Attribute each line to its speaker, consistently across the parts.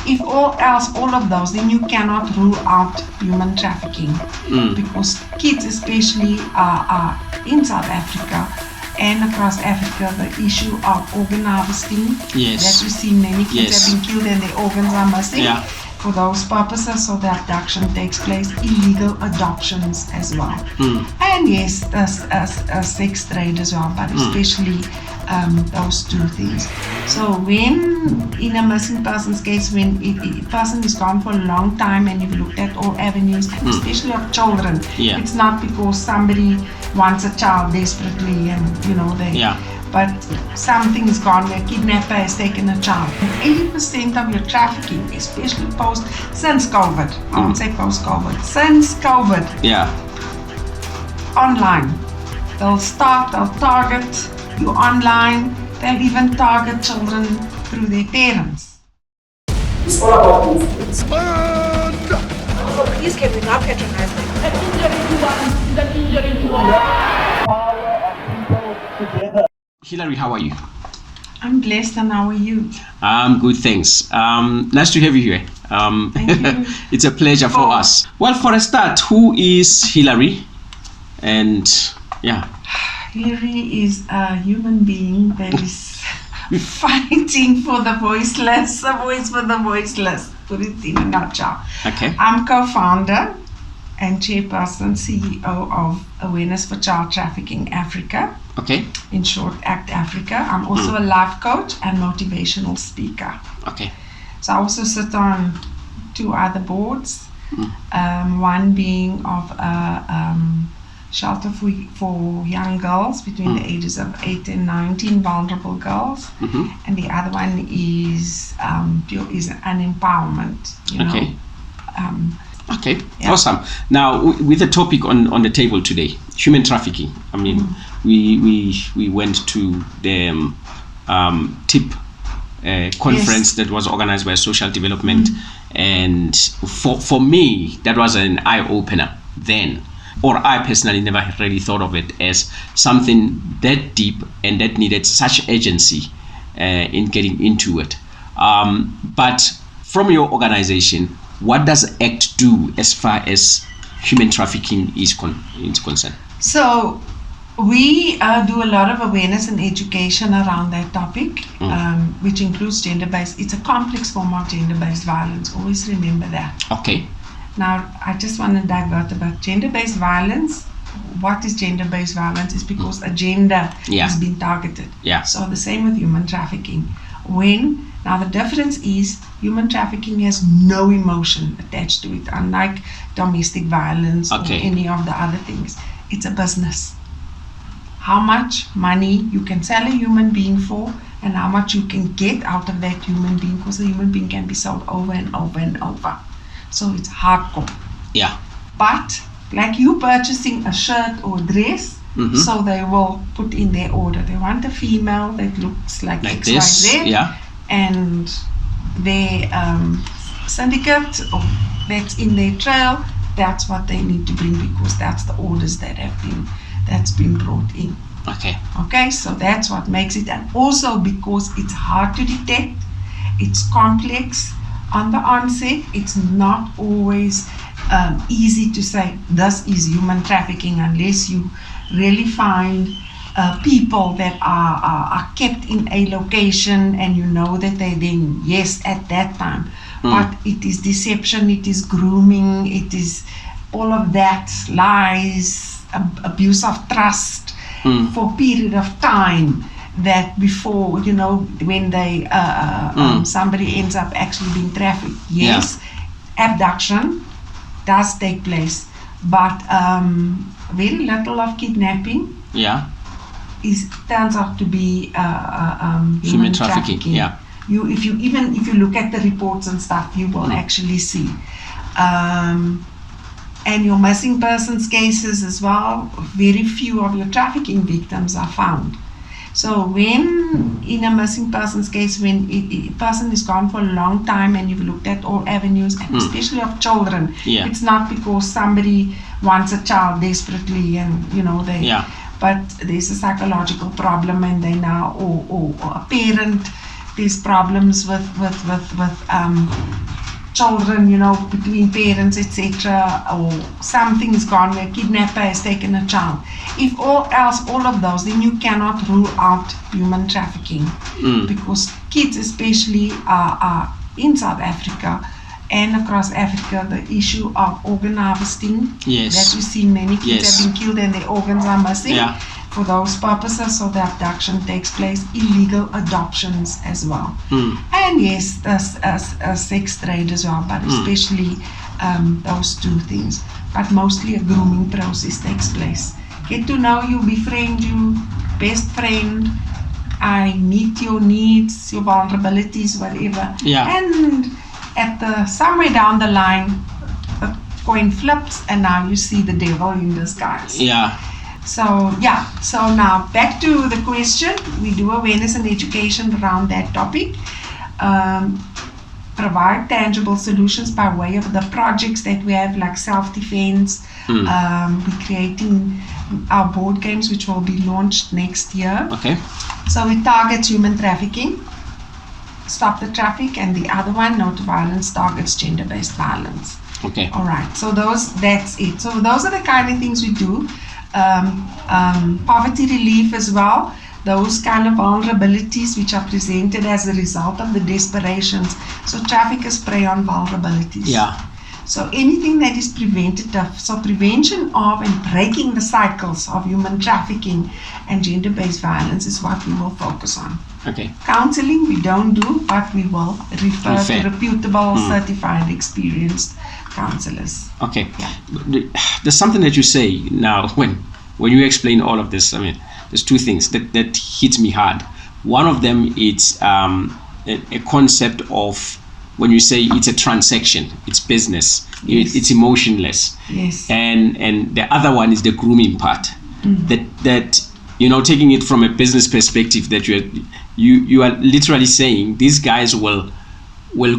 Speaker 1: if all of those, then you cannot rule out human trafficking, because kids especially are in South Africa and across Africa, the issue of organ harvesting, that you see many kids have been killed and their organs are missing. For those purposes, so the abduction takes place, illegal adoptions as well. And yes, sex trade as well, but especially those two things. So when in a missing persons case, when a person is gone for a long time and you've looked at all avenues, and especially of children, it's not because somebody wants a child desperately and but something is gone where a kidnapper has taken a child. 80% of your trafficking, especially since COVID, I won't say post-COVID, since COVID, online. They'll target you online, they'll even target children through their parents.
Speaker 2: It's all about influence.
Speaker 3: So please can we not patronize them?
Speaker 4: Hilary, how are you?
Speaker 1: I'm blessed, and how are you?
Speaker 4: I'm good, thanks. Nice to have you here.
Speaker 1: Thank you.
Speaker 4: It's a pleasure for us. Well, for a start, who is Hilary? And
Speaker 1: Hilary is a human being that is fighting for the voiceless, a voice for the voiceless, put it in a nutshell.
Speaker 4: Okay.
Speaker 1: I'm co-founder and chairperson, CEO of Awareness for Child Trafficking Africa.
Speaker 4: Okay.
Speaker 1: In short, ACT Africa. I'm also a life coach and motivational speaker.
Speaker 4: Okay.
Speaker 1: So I also sit on 2 other boards, one being of a shelter for young girls between the ages of 8 and 19, vulnerable girls, and the other one is an empowerment.
Speaker 4: Okay, awesome. Now, with the topic on the table today, human trafficking. I mean, we went to the TIP conference that was organized by Social Development, and for me, that was an eye-opener then. Or I personally never really thought of it as something that deep and that needed such agency in getting into it. But from your organization, what does ACT do as far as human trafficking is concerned?
Speaker 1: So we do a lot of awareness and education around that topic, which includes gender-based. It's a complex form of gender-based violence. Always remember that.
Speaker 4: Okay.
Speaker 1: Now, I just want to divert about gender-based violence. What is gender-based violence? Is because a gender has been targeted. So the same with human trafficking. Now the difference is human trafficking has no emotion attached to it, unlike domestic violence or any of the other things. It's a business. How much money you can sell a human being for, and how much you can get out of that human being, because a human being can be sold over and over and over. So it's hardcore. But like you purchasing a shirt or a dress, so they will put in their order. They want a female that looks like XYZ, and their syndicate or that's in their trail, that's what they need to bring, because that's the orders that's been brought in. Okay, so that's what makes it. And also because it's hard to detect, it's complex. On the onset, it's not always easy to say this is human trafficking, unless you really find people that are kept in a location and you know that they then, at that time. But it is deception, it is grooming, it is all of that, lies, abuse of trust for a period of time, that before, when they somebody ends up actually being trafficked. Abduction does take place, but very little of kidnapping turns out to be human trafficking. If you look at the reports and stuff, you will actually see. And your missing persons cases as well, very few of your trafficking victims are found. So when in a missing persons case, when a person is gone for a long time and you've looked at all avenues, and especially of children, it's not because somebody wants a child desperately and but there's a psychological problem, and they now, or a parent there's problems with children, between parents, etc., or something's gone, a kidnapper has taken a child. If all of those, then you cannot rule out human trafficking, because kids especially are in South Africa and across Africa, the issue of organ harvesting, that we see many kids have been killed and their organs are missing. For those purposes, so the abduction takes place, illegal adoptions as well. And yes, a sex trade as well, but especially those two things. But mostly a grooming process takes place. Get to know you, befriend you, best friend, I meet your needs, your vulnerabilities, whatever. And somewhere down the line, the coin flips and now you see the devil in disguise. So now back to the question. We do awareness and education around that topic. Provide tangible solutions by way of the projects that we have, like self-defense. We're creating our board games, which will be launched next year. So we target human trafficking, stop the traffic, and the other one, no to violence, targets gender-based violence. All right. So that's it. So those are the kind of things we do. Poverty relief as well, those kind of vulnerabilities which are presented as a result of the desperations. So traffickers prey on vulnerabilities. So anything that is preventative, so prevention of and breaking the cycles of human trafficking and gender-based violence is what we will focus on. Counseling we don't do, but we will refer to reputable, certified, experienced counselors.
Speaker 4: There's something that you say now when you explain all of this. I mean, there's two things that hits me hard. One of them is a concept of when you say it's a transaction, it's business, it's emotionless. And the other one is the grooming part. That taking it from a business perspective, that you are literally saying these guys will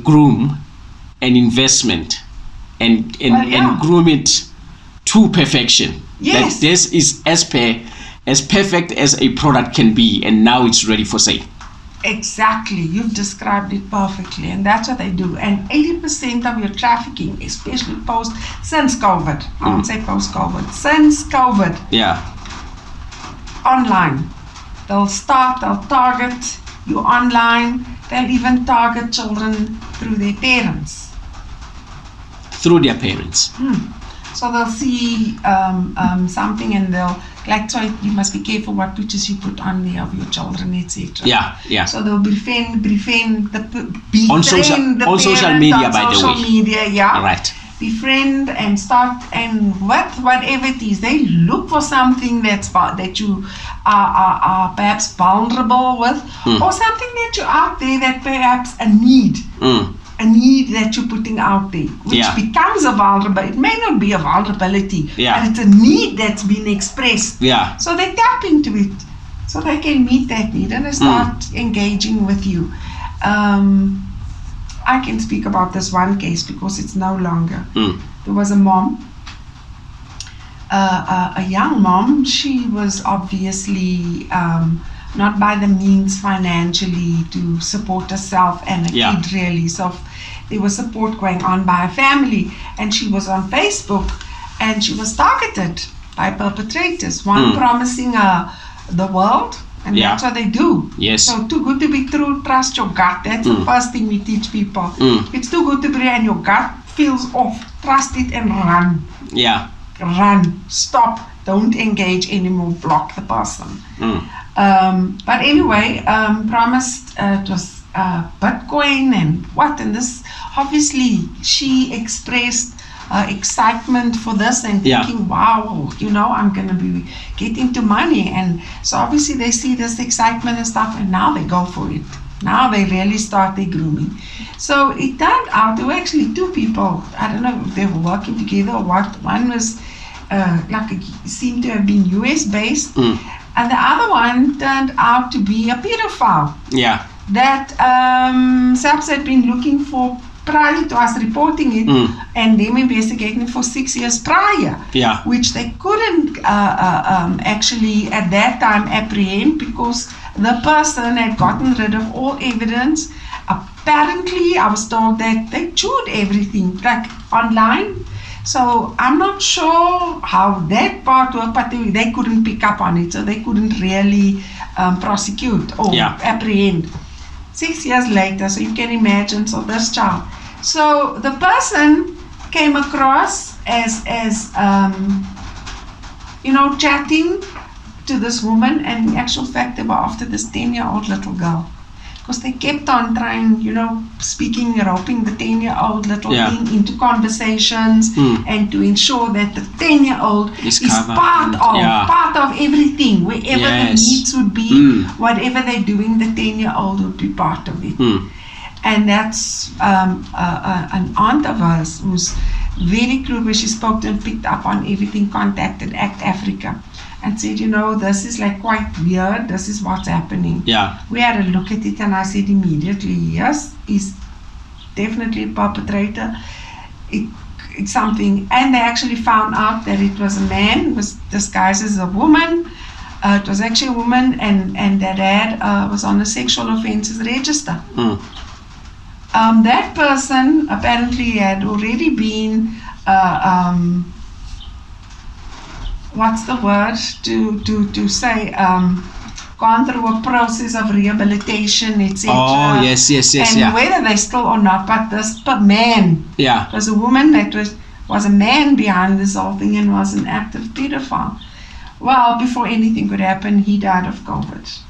Speaker 4: groom an investment and groom it to perfection. That this is as perfect as a product can be, and now it's ready for sale.
Speaker 1: Exactly, you've described it perfectly, and that's what they do. And 80% of your trafficking, especially since COVID, I won't say post-COVID, since COVID, online. They'll target you online. They'll even target children through their parents. So they'll see something and they'll so you must be careful what pictures you put on there of your children, etc. So they'll befriend on social media, by the way. Befriend and start, and whatever it is, they look for something that you are perhaps vulnerable with, or something that you're out there that perhaps a need that you're putting out there, which becomes a vulnerability. It may not be a vulnerability, but it's a need that's been expressed. So they tap into it, so they can meet that need and they start engaging with you. I can speak about this one case because it's no longer. There was a mom, a young mom. She was obviously not by the means financially to support herself and a kid, really. So there was support going on by her family, and she was on Facebook, and she was targeted by perpetrators. One promising her the world. And that's what they do. So too good to be true, trust your gut. That's the first thing we teach people. It's too good to be, and your gut feels off. Trust it and run. Run. Stop. Don't engage anymore. Block the person. But anyway, promised it was Bitcoin and what. And this, obviously, she expressed excitement for this and thinking, wow, I'm going to be getting to money. And so obviously they see this excitement and stuff, and now they go for it. Now they really start their grooming. So it turned out there were actually two people. I don't know if they were working together or what. One was seemed to have been US based, and the other one turned out to be a pedophile. That SAPS had been looking for prior to us reporting it, and them investigating for 6 years prior, which they couldn't actually at that time apprehend because the person had gotten rid of all evidence. Apparently, I was told that they chewed everything, like online. So I'm not sure how that part worked, but they couldn't pick up on it, so they couldn't really prosecute or apprehend. 6 years later, so you can imagine, so this child. So the person came across as chatting to this woman, and in actual fact they were after this 10-year-old little girl. Because they kept on trying, speaking, roping the 10-year-old little thing into conversations and to ensure that the 10-year-old is part of everything, wherever the needs would be, whatever they're doing, the 10-year-old would be part of it. And that's an aunt of hers who's very clever. She spoke to and picked up on everything, contacted ACT Africa and said, this is like quite weird, this is what's happening. We had a look at it, and I said immediately, yes, he's definitely a perpetrator. It's something, and they actually found out that it was a man who was disguised as a woman. It was actually a woman, and that dad was on a sexual offences register. That person apparently had already been what's the word to say, gone through a process of rehabilitation, etc.
Speaker 4: Oh, yes,
Speaker 1: and whether they still or not, but this man was a woman that was a man behind this whole thing and was an active pedophile. Well, before anything could happen, he died of COVID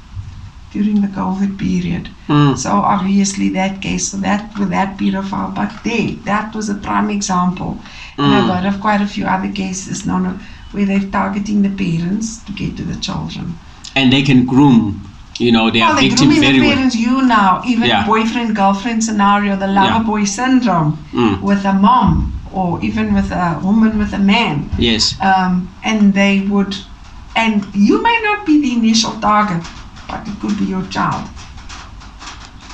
Speaker 1: during the COVID period. So obviously that case, so that with that pedophile, but that was a prime example. And I've heard of quite a few other cases now where they're targeting the parents to get to the children.
Speaker 4: And they can groom, their victim very
Speaker 1: the
Speaker 4: well.
Speaker 1: parents, even boyfriend, girlfriend scenario, the lover boy syndrome with a mom, or even with a woman with a man.
Speaker 4: Yes.
Speaker 1: And they would, and you may not be the initial target, but it could be your child.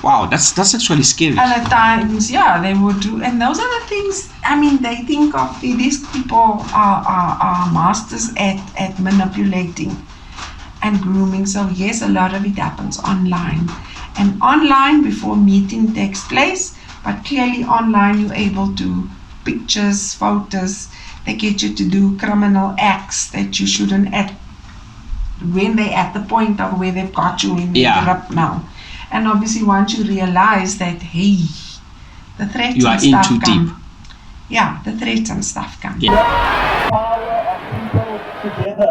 Speaker 4: Wow, that's actually scary.
Speaker 1: And at times, they would do, and those are the things. I mean, they think of these people are masters at manipulating and grooming. So yes, a lot of it happens online, and online before meeting takes place. But clearly, online you're able to pictures, photos. They get you to do criminal acts that you shouldn't when they're at the point of where they've got you in the grip now. And obviously once you realize that, hey, the threats and stuff come. Yeah, the threats and stuff come.
Speaker 4: Yeah.